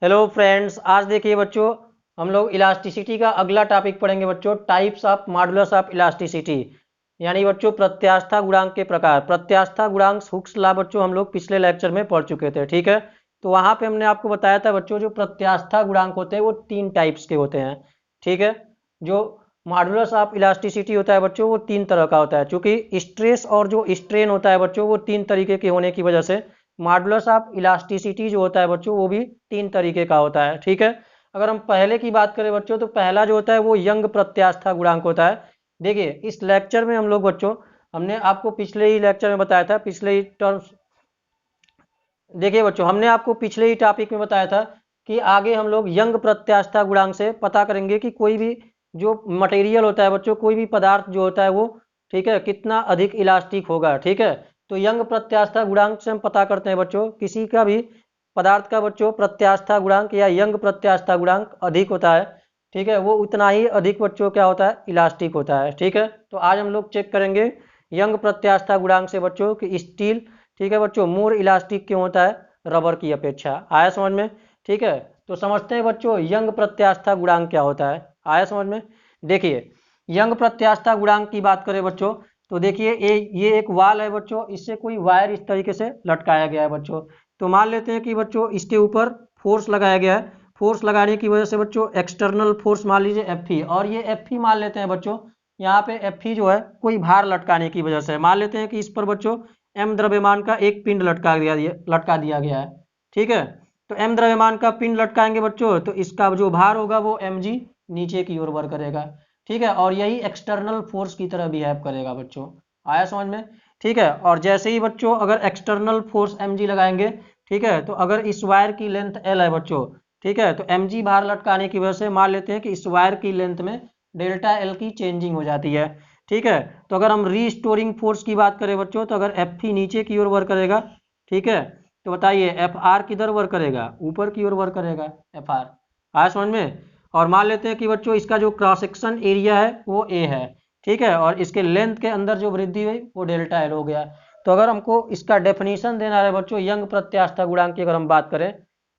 Hello friends, आज देखिए बच्चों, हम लोग इलास्टिसिटी का अगला टॉपिक पढ़ेंगे बच्चों। Types of modulus of elasticity, यानी बच्चों प्रत्यास्था गुणांक के प्रकार। प्रत्यास्था गुणांक हुक्स लॉ बच्चों हम लोग पिछले लेक्चर में पढ़ चुके थे, ठीक है। तो वहां पे हमने आपको बताया था बच्चों, जो प्रत्यास्था गुणांक होते हैं वो तीन टाइप्स के होते हैं, ठीक है। जो मॉडुलस ऑफ इलास्टिसिटी होता है बच्चों वो तीन तरह का होता है। चूंकि स्ट्रेस और जो स्ट्रेन होता है बच्चों वो तीन तरीके के होने की वजह से मॉडुलस ऑफ इलास्टिसिटी जो होता है बच्चों वो भी तीन तरीके का होता है, ठीक है। अगर हम पहले की बात करें बच्चों, तो पहला जो होता है वो यंग प्रत्यास्था गुणांक होता है। देखिए इस लेक्चर में हम लोग बच्चों, हमने आपको पिछले ही लेक्चर में बताया था, पिछले ही टर्म्स, देखिए बच्चों हमने आपको पिछले ही टॉपिक में बताया था कि आगे हम लोग यंग प्रत्यास्था गुणांक से पता करेंगे कि कोई भी जो मटेरियल होता है बच्चों, कोई भी पदार्थ जो होता है वो, ठीक है, कितना अधिक इलास्टिक होगा, ठीक है। तो यंग प्रत्यास्था गुणांक से हम पता करते हैं बच्चों, किसी का भी पदार्थ का बच्चों प्रत्यास्था गुणांक या यंग प्रत्यास्था गुणांक अधिक होता है, ठीक है, वो उतना ही अधिक बच्चों क्या होता है, इलास्टिक होता है, ठीक है। तो आज हम लोग चेक करेंगे यंग प्रत्यास्था गुणांक से बच्चों कि स्टील, ठीक है बच्चों, मोर इलास्टिक क्यों होता है रबर की अपेक्षा। आया समझ में, ठीक है। तो समझते हैं बच्चों यंग प्रत्यास्था गुणांक क्या होता है। आया समझ में। देखिए यंग प्रत्यास्था गुणांक की बात करें बच्चों, तो देखिए ये एक वाल है बच्चों, इससे कोई वायर इस तरीके से लटकाया गया है बच्चों। तो मान लेते हैं कि बच्चों इसके ऊपर फोर्स लगाया गया है। फोर्स लगाने की वजह से बच्चों एक्सटर्नल फोर्स मान लीजिए एफ और ये एफ मान लेते हैं बच्चों, यहाँ पे एफ जो है कोई भार लटकाने की वजह से मान लेते हैं कि इस पर बच्चों एम द्रव्यमान का एक पिंड लटका दिया गया है, ठीक है। तो एम द्रव्यमान का पिंड लटकाएंगे बच्चों, तो इसका जो भार होगा वो एम जी नीचे की ओर वर्क करेगा, ठीक है। और यही एक्सटर्नल फोर्स की तरह बिहेव करेगा बच्चों। आया समझ में, ठीक है। और जैसे ही बच्चों अगर एक्सटर्नल फोर्स एम जी लगाएंगे, ठीक है, तो अगर इस वायर की लेंथ एल है बच्चों, ठीक है, तो एम जी भार लटकाने की वजह से मान लेते हैं कि इस वायर की लेंथ में डेल्टा एल की चेंजिंग हो जाती है, ठीक है। तो अगर हम रीस्टोरिंग फोर्स की बात करें बच्चों, तो अगर एफ नीचे की ओर वर्क करेगा, ठीक है, तो बताइए एफ आर किधर वर्क करेगा, ऊपर की ओर वर्क करेगा एफ आर। आया समझ में। और मान लेते हैं कि बच्चों इसका जो क्रॉस सेक्शन एरिया है वो ए है, ठीक है, और इसके लेंथ के अंदर जो वृद्धि हुई वो डेल्टा एल हो गया। तो अगर हमको इसका डेफिनेशन देना है बच्चों यंग प्रत्यास्था गुणांक की अगर हम बात करें,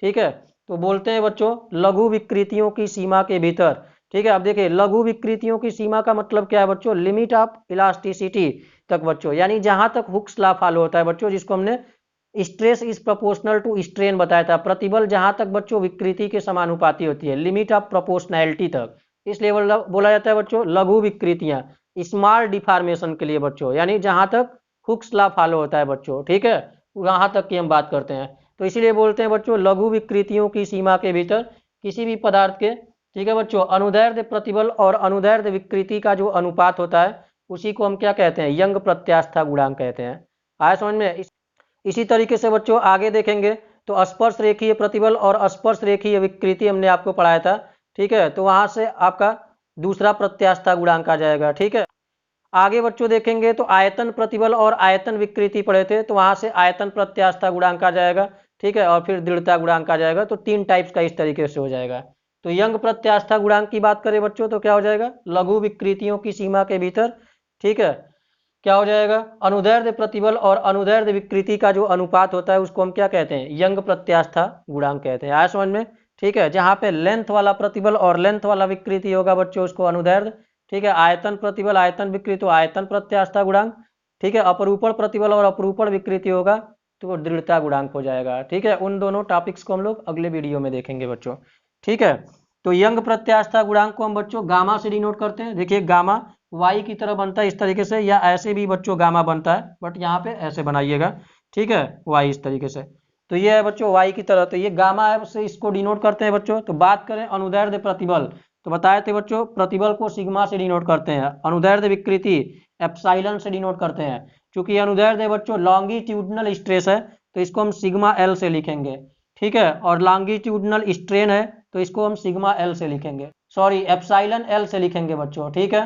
ठीक है, तो बोलते हैं बच्चों लघु विकृतियों की सीमा के भीतर, ठीक है। अब देखिए लघु विकृतियों की सीमा का मतलब क्या है बच्चों, लिमिट ऑफ इलास्टिसिटी तक बच्चों, यानी जहां तक हुक्स लॉ फॉलो होता है बच्चों, जिसको हमने stress is proportional to strain बताया था। प्रतिबल जहां तक बच्चों विकृति के समानुपाती होती है, लिमिट ऑफ प्रोपोर्शनैलिटी तक, इसलिए बोला जाता है बच्चों लघु विकृतियां, स्मॉल डिफॉर्मेशन के लिए बच्चों, यानी जहां तक हुक्स लॉ फॉलो होता है बच्चों, ठीक है, वहां तक की हम बात करते हैं। तो इसीलिए बोलते हैं बच्चों लघु विकृतियों की सीमा के भीतर किसी भी पदार्थ के, ठीक है बच्चों, अनुदैर्ध्य प्रतिबल और अनुदैर्ध्य विकृति का जो अनुपात होता है उसी को हम क्या कहते हैं, यंग प्रत्यास्था गुणांक कहते हैं। आया समझ में। इसी तरीके से बच्चों आगे देखेंगे तो स्पर्श रेखीय प्रतिबल और स्पर्श रेखीय विकृति हमने आपको पढ़ाया था, ठीक है। तो वहां से आपका दूसरा प्रत्यास्था गुणांक आ जाएगा, ठीक है। आगे बच्चों देखेंगे तो आयतन प्रतिबल और आयतन विकृति पढ़े थे, तो वहां से आयतन प्रत्यास्था गुणांक आ जाएगा, ठीक है, और फिर दृढ़ता गुणांक आ जाएगा। तो तीन टाइप्स का इस तरीके से हो जाएगा। तो यंग प्रत्यास्था गुणांक की बात करें बच्चों तो क्या हो जाएगा, लघु विकृतियों की सीमा के भीतर, ठीक है, क्या हो जाएगा, अनुदैर्ध्य प्रतिबल और अनुदैर्ध्य विकृति का जो अनुपात होता है उसको हम क्या कहते हैं, यंग प्रत्यास्था गुणांक कहते हैं। आया समझ में, ठीक है। जहां पे लेंथ वाला प्रतिबल और लेंथ वाला विकृति होगा बच्चों उसको अनुदैर्ध्य, ठीक है। आयतन प्रतिबल आयतन विकृति तो आयतन प्रत्यास्था गुणांक, ठीक है। अपरूपण प्रतिबल और अपरूपण विकृति होगा तो दृढ़ता गुणांक हो जाएगा, ठीक है। उन दोनों टॉपिक्स को हम लोग अगले वीडियो में देखेंगे बच्चों, ठीक है। तो यंग प्रत्यास्था गुणांक को हम बच्चों गामा से डिनोट करते हैं। देखिए गामा वाई की तरह बनता है इस तरीके से, या ऐसे भी बच्चों गामा बनता है, बट यहाँ पे ऐसे बनाइएगा, ठीक है, वाई इस तरीके से। तो ये है बच्चों वाई की तरह, तो ये गामा है, से इसको डिनोट करते हैं बच्चों। तो बात करें अनुदैर्ध्य प्रतिबल, तो बताए थे बच्चों प्रतिबल को सिग्मा से डिनोट करते हैं, अनुदैर्ध्य विकृति एप्सिलॉन से डिनोट करते हैं। चूंकि अनुदैर्ध्य बच्चों लॉन्गिट्यूडनल स्ट्रेस है तो इसको हम सिग्मा एल से लिखेंगे, ठीक है। और लॉन्गिट्यूडनल स्ट्रेन है तो इसको हम सिग्मा एल से लिखेंगे, सॉरी एप्सिलॉन एल से लिखेंगे बच्चों, ठीक है।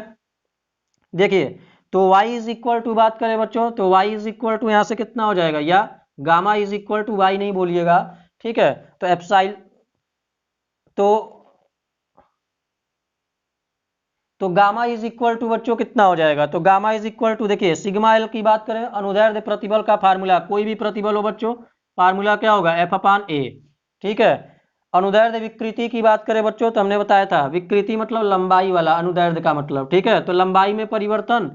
देखिए तो y इज इक्वल टू बात करें बच्चों, तो y इज इक्वल टू यहाँ से कितना हो जाएगा, या gamma is equal to Y नहीं बोलिएगा, ठीक है। तो एप्साइल तो गामा इज इक्वल टू बच्चों कितना हो जाएगा, तो गामा इज इक्वल टू देखिए सिग्मा एल की बात करें, अनुदैर्ध्य प्रतिबल का फार्मूला, कोई भी प्रतिबल हो बच्चों, फार्मूला क्या होगा, एफ अपान ए, ठीक है। अनुदैर्ध्य विकृति की बात करें बच्चों तो हमने बताया था विकृति मतलब लंबाई वाला, अनुदैर्ध्य का मतलब, ठीक है। तो लंबाई में परिवर्तन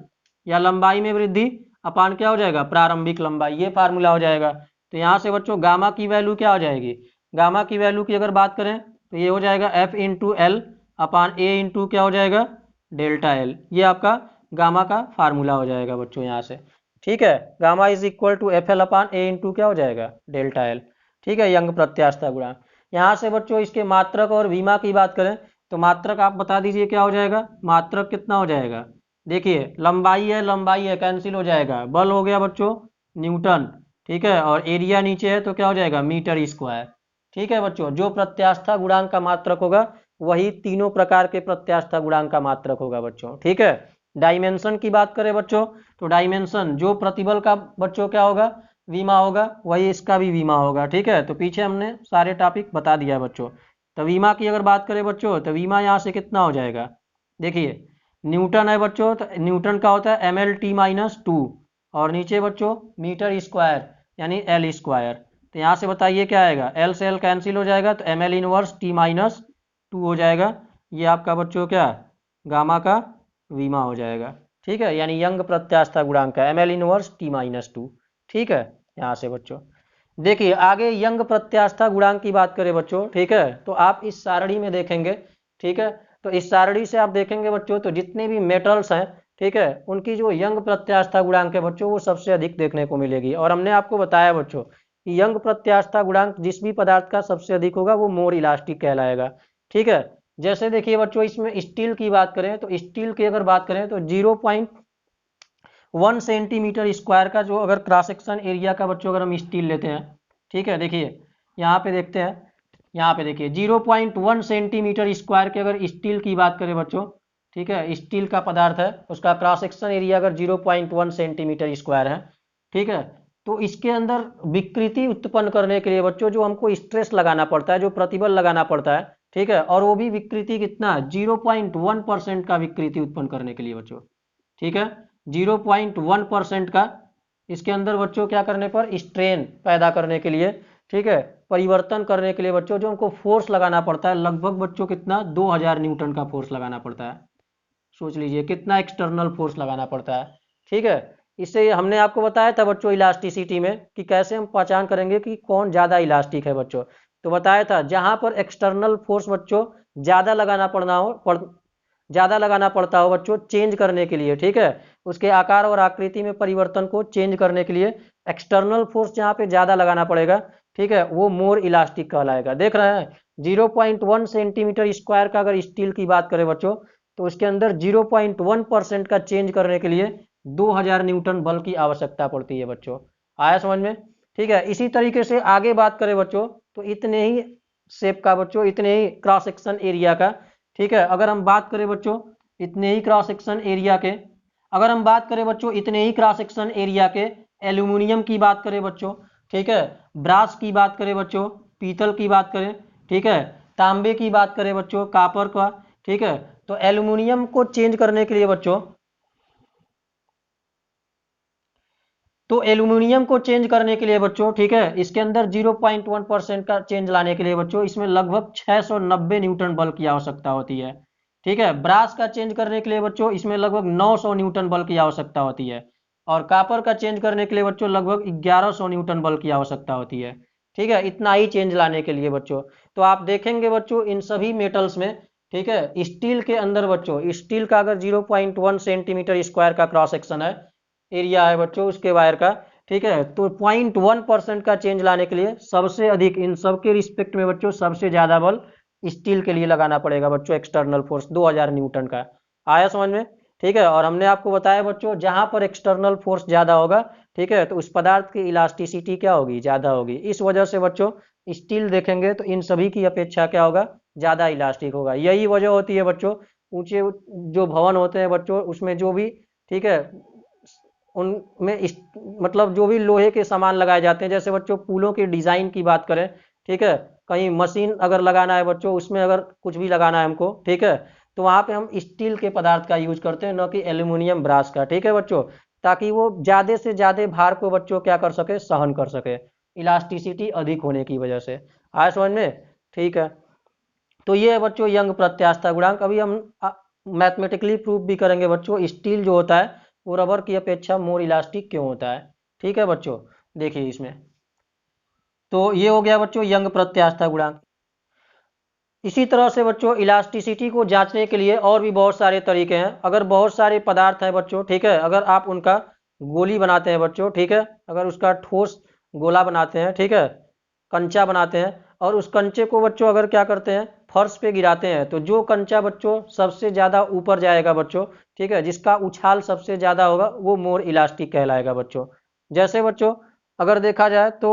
या लंबाई में वृद्धि अपान क्या हो जाएगा, प्रारंभिक लंबाई, ये फार्मूला हो जाएगा। तो यहाँ से बच्चों गामा की वैल्यू क्या हो जाएगी, गामा की वैल्यू की अगर बात करें तो ये हो जाएगा F into L upon A into क्या हो जाएगा, डेल्टा एल। ये आपका गामा का फार्मूला हो जाएगा बच्चों यहाँ से, ठीक है। Gamma is equal to F L upon A into क्या हो जाएगा, डेल्टा एल, ठीक है, यंग प्रत्यास्थता गुणांक। यहाँ से बच्चों इसके मात्रक और विमा की बात करें तो मात्रक आप बता दीजिए क्या हो जाएगा, मात्रक कितना हो जाएगा, देखिए लंबाई है कैंसिल हो जाएगा, बल हो गया बच्चों न्यूटन, ठीक है, और एरिया नीचे है तो क्या हो जाएगा, मीटर स्क्वायर, ठीक है बच्चों। जो प्रत्यास्था गुणांक का मात्रक होगा वही तीनों प्रकार के प्रत्यास्था गुणांक का मात्रक होगा बच्चों, ठीक है। डायमेंशन की बात करें बच्चों तो डायमेंशन जो प्रतिबल का बच्चों क्या होगा, विमा होगा, वही इसका भी विमा होगा, ठीक है। तो पीछे हमने सारे टॉपिक बता दिया बच्चों। तो विमा की अगर बात करें बच्चों तो विमा यहाँ से कितना हो जाएगा, देखिए न्यूटन है बच्चों, तो न्यूटन का होता है mL/t-2 और नीचे बच्चों मीटर स्क्वायर यानी एल स्क्वायर। तो यहाँ से बताइए क्या आएगा, एल से एल कैंसिल हो जाएगा तो mL/t-2 हो जाएगा। ये आपका बच्चों क्या गामा का विमा हो जाएगा, ठीक है, यानी यंग प्रत्यास्था गुणांक का mL/t-2, ठीक है। यहाँ से बच्चों देखिए आगे यंग प्रत्यास्था गुणांक की बात करें बच्चों, ठीक है, तो आप इस सारणी में देखेंगे, ठीक है। तो इस सारणी से आप देखेंगे बच्चों तो जितने भी मेटल्स हैं, ठीक है, उनकी जो यंग प्रत्यास्था गुणांक है बच्चों वो सबसे अधिक देखने को मिलेगी। और हमने आपको बताया बच्चों कि यंग प्रत्यास्था गुणांक जिस भी पदार्थ का सबसे अधिक होगा वो मोर इलास्टिक कहलाएगा, ठीक है। जैसे देखिए बच्चों इसमें स्टील की बात करें तो स्टील की अगर बात करें तो 0.1 सेंटीमीटर स्क्वायर का जो अगर क्रॉस सेक्शन एरिया का बच्चों अगर हम स्टील लेते हैं, ठीक है, देखिए यहाँ पे देखते हैं, यहाँ पे देखिए 0.1 सेंटीमीटर स्क्वायर के अगर स्टील की बात करें बच्चों, ठीक है, स्टील का पदार्थ है उसका क्रॉस सेक्शन एरिया अगर 0.1 सेंटीमीटर स्क्वायर है, ठीक है। तो इसके अंदर विकृति उत्पन्न करने के लिए बच्चों जो हमको स्ट्रेस लगाना पड़ता है, जो प्रतिबल लगाना पड़ता है, ठीक है, और वो भी विकृति कितना 0.1% का विकृति उत्पन्न करने के लिए बच्चों, ठीक है, 0.1% का इसके अंदर बच्चों क्या करने पर स्ट्रेन पैदा करने के लिए, ठीक है, परिवर्तन करने के लिए बच्चों जो उनको फोर्स लगाना पड़ता है लगभग बच्चों कितना 2000 न्यूटन का फोर्स लगाना पड़ता है। सोच लीजिए कितना एक्सटर्नल फोर्स लगाना पड़ता है, ठीक है। इससे हमने आपको बताया था बच्चों इलास्टिसिटी में कि कैसे हम पहचान करेंगे कि कौन ज़्यादा इलास्टिक है बच्चों। तो बताया था जहां पर एक्सटर्नल फोर्स बच्चों ज़्यादा लगाना ज़्यादा लगाना पड़ता हो बच्चों चेंज करने के लिए, ठीक है, उसके आकार और आकृति में परिवर्तन को चेंज करने के लिए एक्सटर्नल फोर्स जहाँ पे ज़्यादा लगाना पड़ेगा, ठीक है, वो मोर इलास्टिक कहलाएगा। देख रहे हैं 0.1 सेंटीमीटर स्क्वायर का अगर स्टील की बात करें बच्चों तो उसके अंदर 0.1% का चेंज करने के लिए 2000 न्यूटन बल की आवश्यकता पड़ती है बच्चों। आया समझ में, ठीक है। इसी तरीके से आगे बात करें बच्चों तो इतने ही शेप का बच्चों, इतने ही क्रॉस सेक्शन एरिया का, ठीक है, अगर हम बात करें बच्चों इतने ही क्रॉस सेक्शन एरिया के, अगर हम बात करें बच्चों इतने ही क्रॉस सेक्शन एरिया के एल्यूमिनियम की बात करें बच्चों, ठीक है, ब्रास की बात करें बच्चों, पीतल की बात करें, ठीक है, तांबे की बात करें बच्चों, कापर का, ठीक है। तो एल्यूमिनियम को चेंज करने के लिए बच्चों, तो एल्यूमिनियम को चेंज करने के लिए बच्चों, ठीक है, इसके अंदर 0.1% का चेंज लाने के लिए बच्चों इसमें लगभग 690 न्यूटन बल की आवश्यकता होती है, ठीक है। ब्रास का चेंज करने के लिए बच्चों इसमें लगभग 900 न्यूटन बल की आवश्यकता होती है और कापर का चेंज करने के लिए बच्चों लगभग 1100 न्यूटन बल की आवश्यकता होती है, ठीक है, इतना ही चेंज लाने के लिए बच्चों। तो आप देखेंगे बच्चों इन सभी मेटल्स में, ठीक है, स्टील के अंदर बच्चों स्टील का अगर 0.1 सेंटीमीटर स्क्वायर का क्रॉस सेक्शन है एरिया है बच्चों उसके वायर का, ठीक है, तो 0.1% का चेंज लाने के लिए सबसे अधिक इन सब के रिस्पेक्ट में बच्चों सबसे ज्यादा बल स्टील के लिए लगाना पड़ेगा बच्चों, एक्सटर्नल फोर्स 2000 न्यूटन का। आया समझ में, ठीक है। और हमने आपको बताया बच्चों जहां पर एक्सटर्नल फोर्स ज्यादा होगा, ठीक है, तो उस पदार्थ की इलास्टिसिटी क्या होगी, ज्यादा होगी। इस वजह से बच्चों स्टील देखेंगे तो इन सभी की अपेक्षा क्या होगा, ज्यादा इलास्टिक होगा। यही वजह होती है बच्चों ऊंचे जो भवन होते हैं बच्चों उसमें जो भी, ठीक है, उनमें मतलब जो भी लोहे के सामान लगाए जाते हैं, जैसे बच्चों पुलों की डिजाइन की बात करें, ठीक है, कहीं मशीन अगर लगाना है बच्चों उसमें अगर कुछ भी लगाना है हमको, ठीक है, तो वहां पे हम स्टील के पदार्थ का यूज करते हैं न कि एल्यूमिनियम ब्रास का, ठीक है बच्चों, ताकि वो ज्यादा से ज्यादा भार को बच्चों क्या कर सके, सहन कर सके, इलास्टिसिटी अधिक होने की वजह से। आया समझ में, ठीक है। तो ये है बच्चों यंग प्रत्यास्थता गुणांक। अभी हम मैथमेटिकली प्रूफ भी करेंगे बच्चों स्टील जो होता है वो रबर की अपेक्षा मोर इलास्टिक क्यों होता है। ठीक है बच्चों, देखिए इसमें तो ये हो गया बच्चों यंग प्रत्यास्थता गुणांक। इसी तरह से बच्चों इलास्टिसिटी को जांचने के लिए और भी बहुत सारे तरीके हैं। अगर बहुत सारे पदार्थ हैं बच्चों, ठीक है, अगर आप उनका गोली बनाते हैं बच्चों, ठीक है, अगर उसका ठोस गोला बनाते हैं, ठीक है, कंचा बनाते हैं, और उस कंचे को बच्चों अगर क्या करते हैं फर्श पे गिराते हैं, तो जो कंचा बच्चों सबसे ज़्यादा ऊपर जाएगा बच्चों, ठीक है, जिसका उछाल सबसे ज़्यादा होगा वो मोर इलास्टिक कहलाएगा बच्चों। जैसे बच्चों अगर देखा जाए तो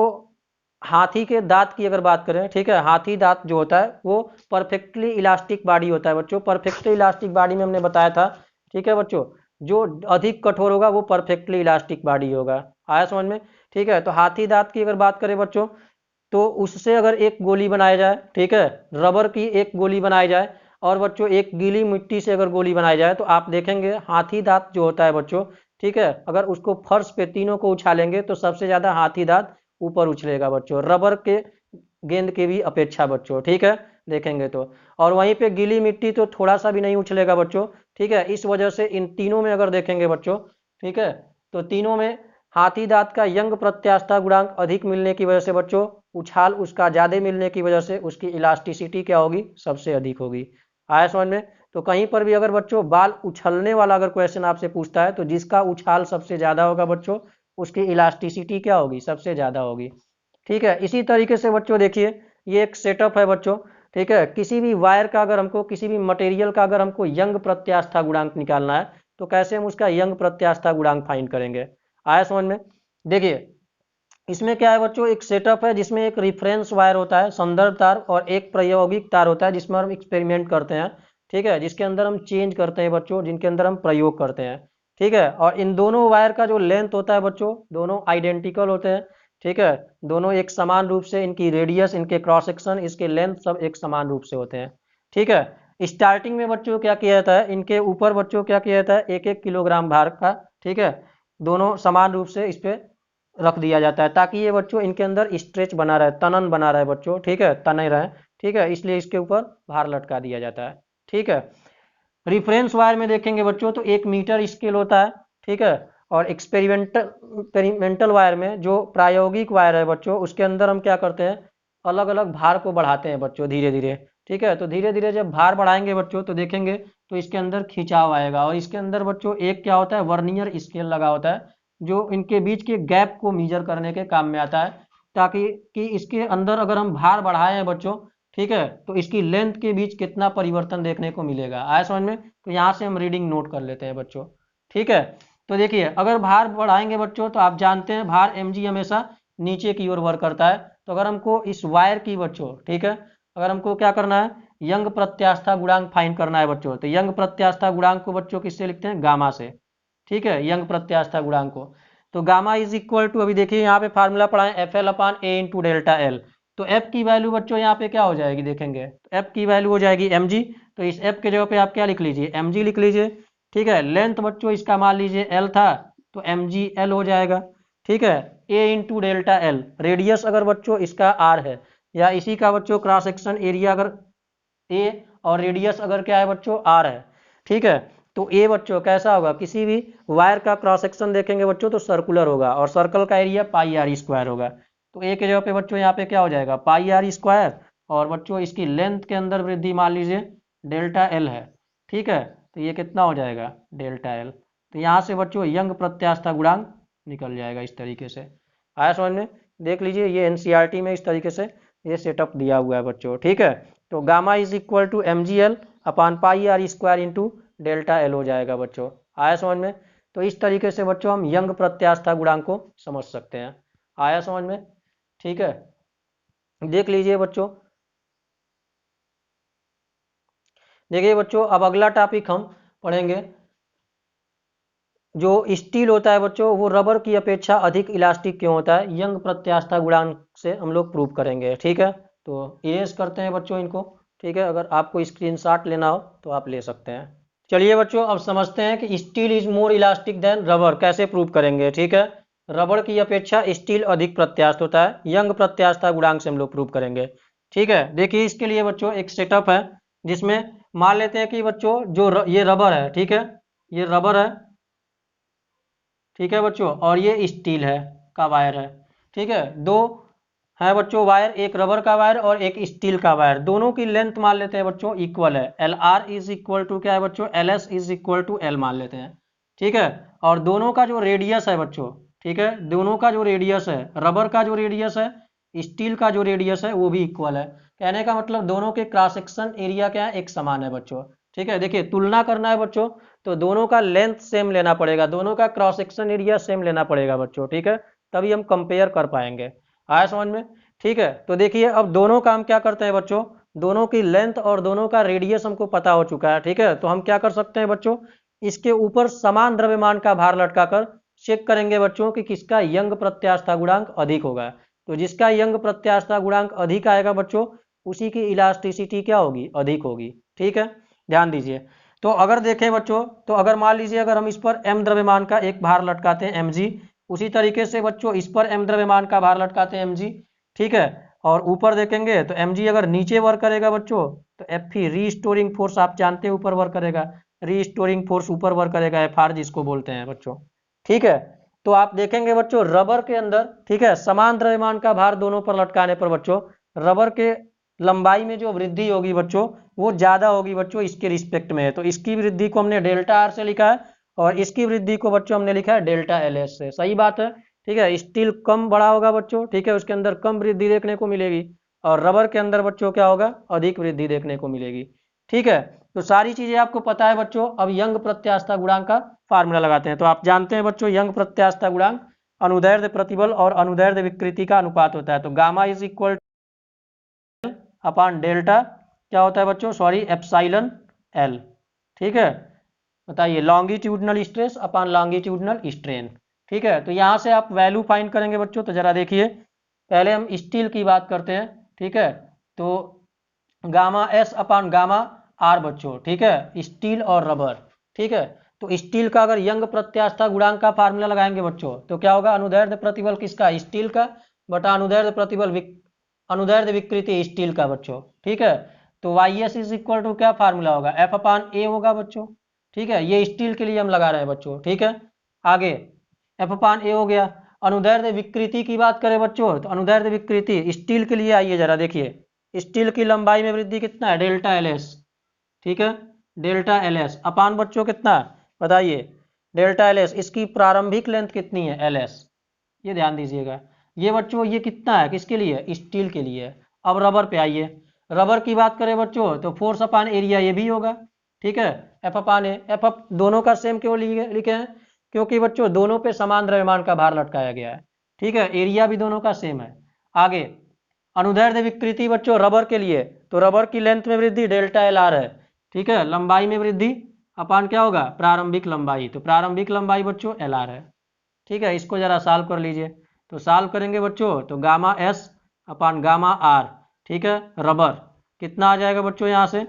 हाथी के दांत की अगर बात करें, ठीक है, हाथी दांत जो होता है वो परफेक्टली इलास्टिक बॉडी होता है बच्चों। परफेक्टली इलास्टिक बॉडी में हमने बताया था, ठीक है बच्चों, जो अधिक कठोर होगा वो परफेक्टली इलास्टिक बॉडी होगा। आया समझ में? ठीक है, तो हाथी दांत की अगर बात करें बच्चों तो उससे अगर एक गोली बनाया जाए, ठीक है, रबर की एक गोली बनाई जाए और बच्चों एक गीली मिट्टी से अगर गोली बनाई जाए, तो आप देखेंगे हाथी दांत जो होता है बच्चों, ठीक है, अगर उसको फर्श पे तीनों को उछालेंगे तो सबसे ज्यादा हाथी दांत ऊपर उछलेगा बच्चों, रबर के गेंद की भी अपेक्षा बच्चों, ठीक है, देखेंगे तो। और वहीं पे गीली मिट्टी तो थोड़ा सा भी नहीं उछलेगा बच्चों, ठीक है। इस वजह से इन तीनों में अगर देखेंगे बच्चों, ठीक है, तो तीनों में हाथी दांत का यंग प्रत्यास्थता गुणांक अधिक मिलने की वजह से बच्चों, उछाल उसका ज्यादा मिलने की वजह से उसकी इलास्टिसिटी क्या होगी, सबसे अधिक होगी। आया समझ में? तो कहीं पर भी अगर बच्चों बाल उछलने वाला अगर क्वेश्चन आपसे पूछता है तो जिसका उछाल सबसे ज्यादा होगा बच्चों उसकी इलास्टिसिटी क्या होगी, सबसे ज्यादा होगी। ठीक है, इसी तरीके से बच्चों देखिए ये एक सेटअप है बच्चों, ठीक है, किसी भी वायर का अगर हमको, किसी भी मटेरियल का अगर हमको यंग प्रत्यास्थता गुणांक निकालना है तो कैसे हम उसका यंग प्रत्यास्थता गुणांक फाइंड करेंगे। आया समझ में? देखिए इसमें क्या है बच्चों, एक सेटअप है जिसमें एक रिफरेंस वायर होता है, संदर्भ तार, और एक प्रायोगिक तार होता है जिसमें हम एक्सपेरिमेंट करते हैं, ठीक है, जिसके अंदर हम चेंज करते हैं बच्चों, जिनके अंदर हम प्रयोग करते हैं, ठीक है। और इन दोनों वायर का जो लेंथ होता है बच्चों दोनों आइडेंटिकल होते हैं, ठीक है, दोनों एक समान रूप से, इनकी रेडियस, इनके क्रॉस सेक्शन, इसके लेंथ सब एक समान रूप से होते हैं, ठीक है। स्टार्टिंग में बच्चों क्या किया जाता है, इनके ऊपर बच्चों क्या किया जाता है, 1-1 किलोग्राम भार का, ठीक है, दोनों समान रूप से इस पे रख दिया जाता है ताकि ये बच्चों इनके अंदर स्ट्रेच बना रहे, तनन बना रहे बच्चों, ठीक है, तने रहे, ठीक है, इसलिए इसके ऊपर भार लटका दिया जाता है, ठीक है। रिफरेंस वायर में देखेंगे बच्चों तो 1 मीटर स्केल होता है, ठीक है। और एक्सपेरिमेंटल वायर में जो प्रायोगिक वायर है बच्चों उसके अंदर हम क्या करते हैं, अलग अलग भार को बढ़ाते हैं बच्चों धीरे धीरे, ठीक है। तो धीरे धीरे जब भार बढ़ाएंगे बच्चों तो देखेंगे तो इसके अंदर खिंचाव आएगा, और इसके अंदर बच्चों एक क्या होता है, वर्नियर स्केल लगा होता है जो इनके बीच के गैप को मेजर करने के काम में आता है, ताकि कि इसके अंदर अगर हम भार बढ़ाए हैं बच्चों, ठीक है, तो इसकी लेंथ के बीच कितना परिवर्तन देखने को मिलेगा। आया समझ में? तो यहाँ से हम रीडिंग नोट कर लेते हैं बच्चों, ठीक है। तो देखिए अगर भार बढ़ाएंगे बच्चों तो आप जानते हैं भार mg हमेशा नीचे की ओर वर्क करता है, तो अगर हमको इस वायर की बच्चों, ठीक है, अगर हमको क्या करना है, यंग प्रत्यास्थता गुणांक फाइंड करना है बच्चों, तो यंग प्रत्यास्थता गुणांक को बच्चों किससे लिखते हैं, गामा से, ठीक है, यंग प्रत्यास्थता गुणांक को। तो गामा इज इक्वल टू, अभी देखिए यहाँ पे फार्मूला पढ़ाए, F L upon A into delta L. तो एफ की वैल्यू बच्चों यहाँ पे क्या हो जाएगी, देखेंगे तो एफ की वैल्यू हो जाएगी mg, तो इस एफ के जगह पे आप क्या लिख लीजिए, mg लिख लीजिए, ठीक है। लेंथ बच्चों इसका मान लीजिए एल था तो mg एल हो जाएगा, ठीक है। ए इंटू डेल्टा एल, रेडियस अगर बच्चों इसका आर है, या इसी का बच्चों क्रॉस सेक्शन एरिया अगर ए, और रेडियस अगर क्या है बच्चों आर है, ठीक है। तो ए बच्चों कैसा होगा, किसी भी वायर का क्रॉस सेक्शन देखेंगे बच्चों तो सर्कुलर होगा, और सर्कल का एरिया पाई आर स्क्वायर होगा। तो ए के जगह पे बच्चों यहाँ पे क्या हो जाएगा, पाई आर स्क्वायर, और बच्चों इसकी लेंथ के अंदर वृद्धि मान लीजिए डेल्टा एल है, ठीक है, तो ये कितना हो जाएगा, डेल्टा एल। तो यहाँ से बच्चों यंग प्रत्यास्थता गुणांक निकल जाएगा इस तरीके से। आया समझ में? देख लीजिए ये एनसीईआरटी में इस तरीके से ये सेटअप दिया हुआ है बच्चों, ठीक है। तो gamma is equal to M G L upon pi R square into delta L हो जाएगा बच्चों। आया समझ में? तो इस तरीके से बच्चों हम यंग प्रत्यास्थता गुणांक को समझ सकते हैं। आया समझ में? ठीक है, देख लीजिए बच्चों। देखिए बच्चों अब अगला टॉपिक हम पढ़ेंगे, जो स्टील होता है बच्चों वो रबर की अपेक्षा अधिक इलास्टिक क्यों होता है, यंग प्रत्यास्थता गुणांक से हम लोग प्रूव करेंगे, ठीक है। तो इरेज करते हैं बच्चों इनको, ठीक है, अगर आपको स्क्रीनशॉट लेना हो तो आप ले सकते हैं। चलिए बच्चों अब समझते हैं कि steel is more elastic than rubber कैसे प्रूव करेंगे, ठीक है। रबर की अपेक्षा स्टील अधिक प्रत्यास्थ होता है, यंग प्रत्यास्थता गुणांक से हम लोग प्रूव करेंगे। ठीक है, देखिए इसके लिए बच्चों एक सेटअप है जिसमें मान लेते हैं कि बच्चों ये रबर है, ठीक है, ये रबर है, ठीक है बच्चों, और ये स्टील है का वायर है, ठीक है, दो है बच्चों वायर, एक रबर का वायर और एक स्टील का वायर, दोनों की लेंथ मान लेते हैं बच्चों इक्वल है, L R is equal to क्या है बच्चों, L S is equal to L मान लेते हैं, ठीक है, और दोनों का जो रेडियस है बच्चों, ठीक है, दोनों का जो रेडियस है, रबर का जो रेडियस है, स्टील का जो रेडियस है वो भी इक्वल है। कहने का मतलब दोनों के क्रॉस सेक्शन एरिया क्या है, एक समान है बच्चों, ठीक है। देखिए तुलना करना है बच्चों, तो दोनों का लेंथ सेम लेना पड़ेगा, दोनों का क्रॉस सेक्शन एरिया सेम लेना पड़ेगा बच्चों, ठीक है, तभी हम कंपेयर कर पाएंगे। आया समझ में? ठीक है, तो देखिए अब दोनों का हम क्या करते हैं बच्चों, दोनों की लेंथ और दोनों का रेडियस हमको पता हो चुका है, ठीक है, तो हम क्या कर सकते हैं बच्चों, इसके ऊपर समान द्रव्यमान का भार लटकाकर चेक करेंगे बच्चों कि किसका यंग प्रत्यास्थता गुणांक अधिक होगा। तो जिसका यंग प्रत्यास्थता गुणांक अधिक आएगा बच्चों, उसी की इलास्टिसिटी क्या होगी, अधिक होगी, ठीक है, ध्यान दीजिए। तो अगर देखें बच्चों, तो अगर मान लीजिए अगर हम इस पर m द्रव्यमान का एक भार लटकाते हैं mg, उसी तरीके से बच्चों इस पर m द्रव्यमान का भार लटकाते हैं mg, ठीक है, और ऊपर देखेंगे तो mg अगर नीचे वर्क करेगा बच्चों, तो Fe रीस्टोरिंग फोर्स आप जानते हैं ऊपर वर्क करेगा, रीस्टोरिंग फोर्स ऊपर वर्क करेगा, Fr जिसको बोलते हैं बच्चों, ठीक है। तो आप देखेंगे बच्चों रबर के अंदर, ठीक है, समान द्रव्यमान का भार दोनों पर लटकाने पर बच्चों रबर के लंबाई में जो वृद्धि होगी बच्चों वो ज्यादा होगी बच्चों इसके रिस्पेक्ट में, तो इसकी वृद्धि को हमने डेल्टा आर से लिखा है और इसकी वृद्धि को बच्चों हमने लिखा है डेल्टा एल एस से, सही बात है, ठीक है। स्टील कम बड़ा होगा बच्चों, ठीक है, उसके अंदर कम वृद्धि देखने को मिलेगी, और रबर के अंदर बच्चों क्या होगा, अधिक वृद्धि देखने को मिलेगी, ठीक है। तो सारी चीजें आपको पता है बच्चों, अब यंग प्रत्यास्थता गुणांक का फार्मूला लगाते हैं। तो आप जानते हैं बच्चों यंग प्रत्यास्थता गुणांक अनुदैर्ध्य प्रतिबल और अनुदैर्ध्य विकृति का अनुपात होता है, तो gamma is equal upon delta क्या होता है बच्चों, सॉरी एप्साइलन एल, ठीक है। बताइए longitudinal stress upon longitudinal strain, ठीक है। तो यहाँ से आप वैल्यू फाइंड करेंगे बच्चों, तो जरा देखिए पहले हम स्टील की बात करते हैं, ठीक है, तो gamma S upon gamma R बच्चों, ठीक है, स्टील और रबर, ठीक है। तो स्टील का अगर यंग प्रत्यास्थता गुणांक का फार्मूला लगाएंगे बच्चों तो क्या होगा, अनुदैर्ध्य प्रतिबल किसका, स्टील का, बटा अनुदैर्ध्य प्रतिबल अनुदैर्ध्य विकृति स्टील का बच्चों, ठीक है। तो Y S is equal to क्या फार्मूला होगा, एफ अपान ए होगा बच्चों, ठीक है, ये स्टील के लिए हम लगा रहे हैं बच्चों, ठीक है। आगे एफ अपान ए हो गया। अनुदैर्ध्य विकृति की बात करें बच्चों, तो अनुदैर्ध्य विकृति स्टील के लिए आइए जरा देखिए, स्टील की लंबाई में वृद्धि कितना है, डेल्टा एल एस, ठीक है, डेल्टा एल एस अपान बच्चों कितना, बताइए डेल्टा एल एस, इसकी प्रारंभिक लेंथ कितनी है, एल एस, ये ध्यान दीजिएगा, ये बच्चों ये कितना है, किसके लिए, स्टील के लिए। अब रबर पे आइए, रबर की बात करें बच्चों तो फोर्स अपान एरिया ये भी होगा, ठीक है, एफ अपान ए, एफ अप दोनों का सेम क्यों लिखे हैं, क्योंकि बच्चों दोनों पे समान द्रव्यमान का भार लटकाया गया है, ठीक है, एरिया भी दोनों का सेम है। आगे अनुदैर्ध्य विकृति बच्चों रबर के लिए, तो रबर की लेंथ में वृद्धि डेल्टा एल आर है, ठीक है, लंबाई में वृद्धि अपान क्या होगा, प्रारंभिक लंबाई, तो प्रारंभिक लंबाई बच्चों एल आर है, ठीक है। इसको जरा सॉल्व कर लीजिए, तो सॉल्व करेंगे बच्चों तो gamma S upon gamma R, ठीक है, रबर कितना आ जाएगा बच्चों, यहाँ से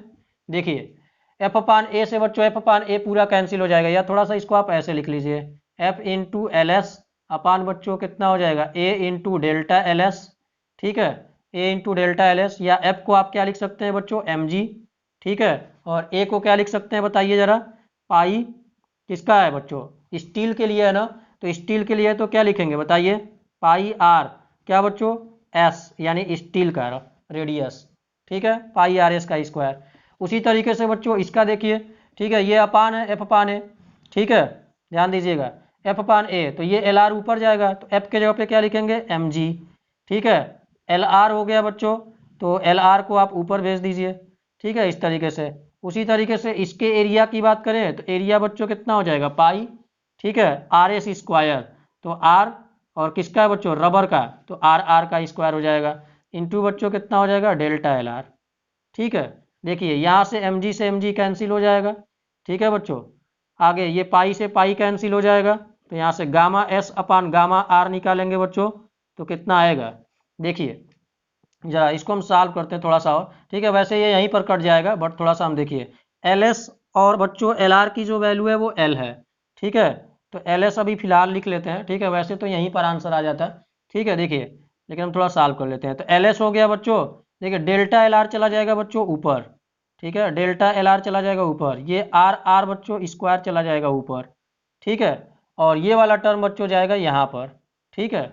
देखिए एफ अपान ए से बच्चों एफ अपान ए पूरा कैंसिल हो जाएगा, या थोड़ा सा इसको आप ऐसे लिख लीजिए, एफ इंटू एल एस अपान बच्चों कितना हो जाएगा, ए इंटू डेल्टा एल एस, ठीक है, ए इंटू डेल्टा एल एस, या एफ को आप क्या लिख सकते हैं बच्चों, एम जी, ठीक है, और ए को क्या लिख सकते हैं बताइए जरा, पाई किसका है बच्चों, स्टील के लिए है ना, तो स्टील के लिए तो क्या लिखेंगे बताइए, पाई आर क्या बच्चों, एस यानी स्टील का रेडियस, ठीक है, पाई आर एस का स्क्वायर। उसी तरीके से बच्चों इसका देखिए, ठीक है, ये अपान है एफ अपान ए, ठीक है, ध्यान दीजिएगा एफ अपान ए, तो ये एल आर ऊपर जाएगा, तो एफ के जगह पे क्या लिखेंगे, एम जी, ठीक है, एल आर हो गया बच्चों, तो एल आर को आप ऊपर भेज दीजिए, ठीक है, इस तरीके से। उसी तरीके से इसके एरिया की बात करें तो एरिया बच्चों कितना हो जाएगा, पाई, ठीक है, आर एस स्क्वायर, तो आर और किसका है बच्चों, रबर का, तो आर आर का स्क्वायर हो जाएगा, इंटू बच्चों कितना हो जाएगा, डेल्टा एल आर, ठीक है। देखिए यहाँ से एम जी कैंसिल हो जाएगा, ठीक है बच्चों। आगे ये पाई से पाई कैंसिल हो जाएगा, तो यहाँ से gamma S upon gamma R निकालेंगे बच्चों, तो कितना आएगा, देखिए जरा इसको हम सॉल्व करते हैं थोड़ा सा और, ठीक है, वैसे ये यहीं पर कट जाएगा बट थोड़ा सा हम देखिए, एल एस और बच्चों एल आर की जो वैल्यू है वो एल है, ठीक है, तो एल एस अभी फिलहाल लिख लेते हैं, ठीक है, वैसे तो यहीं पर आंसर आ जाता है, ठीक है, देखिए लेकिन हम थोड़ा सॉल्व कर लेते हैं, तो एल एस हो गया बच्चों, देखिए डेल्टा एल आर चला जाएगा बच्चों ऊपर, ठीक है, डेल्टा एल आर चला जाएगा ऊपर, ये आर आर बच्चों स्क्वायर चला जाएगा ऊपर, ठीक है, और ये वाला टर्म बच्चों जाएगा यहाँ पर, ठीक है।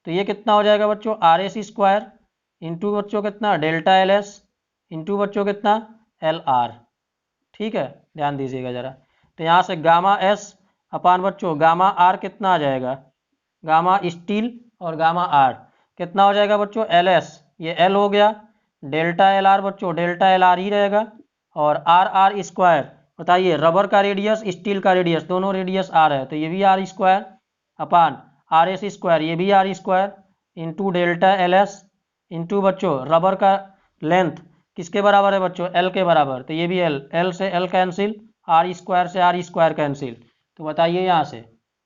तो ये कितना हो जाएगा बच्चों आर एस स्क्वायर इंटू बच्चों कितना डेल्टा एल एस इंटू बच्चों कितना एल आर, ठीक है, ध्यान दीजिएगा ज़रा। तो यहाँ से गामा एस अपान बच्चों गामा आर कितना आ जाएगा, गामा स्टील और गामा आर कितना हो जाएगा बच्चों एल एस, ये एल हो गया, डेल्टा एल आर बच्चों डेल्टा एल आर ही रहेगा, और आर आर स्क्वायर, बताइए रबर का रेडियस स्टील का रेडियस दोनों रेडियस आर है, तो ये भी R square upon R S square, ये भी R square into delta L S into बच्चों रबर का लेंथ किसके बराबर है बच्चों एल के बराबर, तो ये भी एल, एल से एल कैंसिल, आर स्क्वायर से आर स्क्वायर कैंसिल, तो बताइए यहाँ से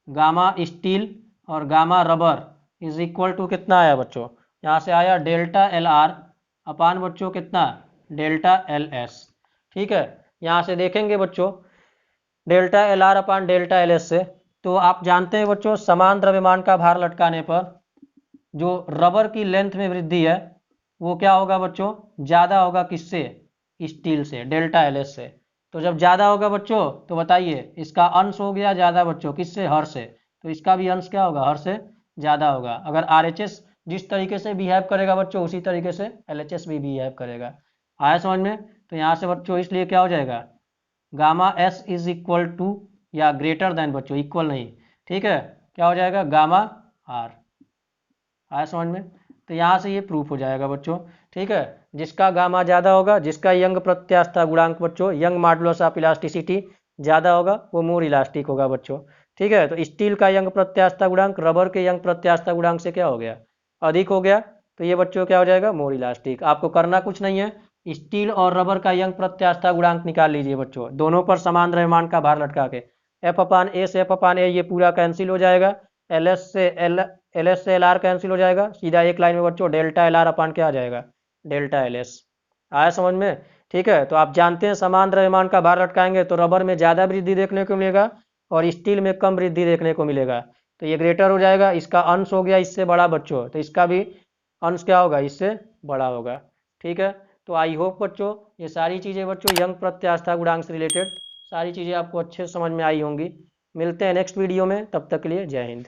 गामा स्टील और gamma rubber is equal to कितना आया बच्चों, यहाँ से आया डेल्टा एल आर अपान बच्चों कितना डेल्टा एल एस, ठीक है। यहाँ से देखेंगे बच्चों delta L R upon delta L S से, तो आप जानते हैं बच्चों समान द्रव्यमान का भार लटकाने पर जो रबर की लेंथ में वृद्धि है वो क्या होगा बच्चों ज़्यादा होगा किससे, स्टील से, डेल्टा एल एस से। तो जब ज़्यादा होगा बच्चों तो बताइए इसका अंश हो गया ज़्यादा बच्चों किससे, हर से, तो इसका भी अंश क्या होगा हर से ज़्यादा होगा। अगर आर एच एस जिस तरीके से बिहेव करेगा बच्चों उसी तरीके से एल एच एस भी बिहेव करेगा। आया समझ में? तो यहाँ से बच्चों इसलिए क्या हो जाएगा gamma S is equal to या ग्रेटर देन बच्चों, इक्वल नहीं, ठीक है, क्या हो जाएगा गामा आर। आया समझ में? तो यहाँ से ये प्रूफ हो जाएगा बच्चों, ठीक है। जिसका गामा ज़्यादा होगा, जिसका यंग प्रत्यास्था गुणांक बच्चों यंग मॉडुलस ऑफ इलास्टिसिटी ज़्यादा होगा वो मोर इलास्टिक होगा बच्चों, ठीक है। तो स्टील का यंग प्रत्यास्था गुणांक रबर के यंग प्रत्यास्था गुणांक से क्या हो गया अधिक हो गया, तो ये बच्चों क्या हो जाएगा मोर इलास्टिक। आपको करना कुछ नहीं है, स्टील और रबर का यंग प्रत्यास्था गुणांक निकाल लीजिए बच्चों, दोनों पर समान द्रव्यमान का भार लटका के, एफ अपान ए से एफ अपान ए ये पूरा कैंसिल हो जाएगा, एल एस से एल आर कैंसिल हो जाएगा, सीधा एक लाइन में बच्चों डेल्टा एल आर अपान क्या आ जाएगा डेल्टा एल एस। आया समझ में? ठीक है। तो आप जानते हैं समान द्रव्यमान का भार लटकाएंगे तो रबर में ज़्यादा वृद्धि देखने को मिलेगा और स्टील में कम वृद्धि देखने को मिलेगा, तो ये ग्रेटर हो जाएगा, इसका अंश हो गया इससे बड़ा बच्चों, तो इसका भी अंश क्या होगा इससे बड़ा होगा, ठीक है। तो आई होप बच्चों ये सारी चीज़ें बच्चों यंग प्रत्यास्था गुणांक से रिलेटेड सारी चीज़ें आपको अच्छे से समझ में आई होंगी। मिलते हैं नेक्स्ट वीडियो में, तब तक के लिए जय हिंद।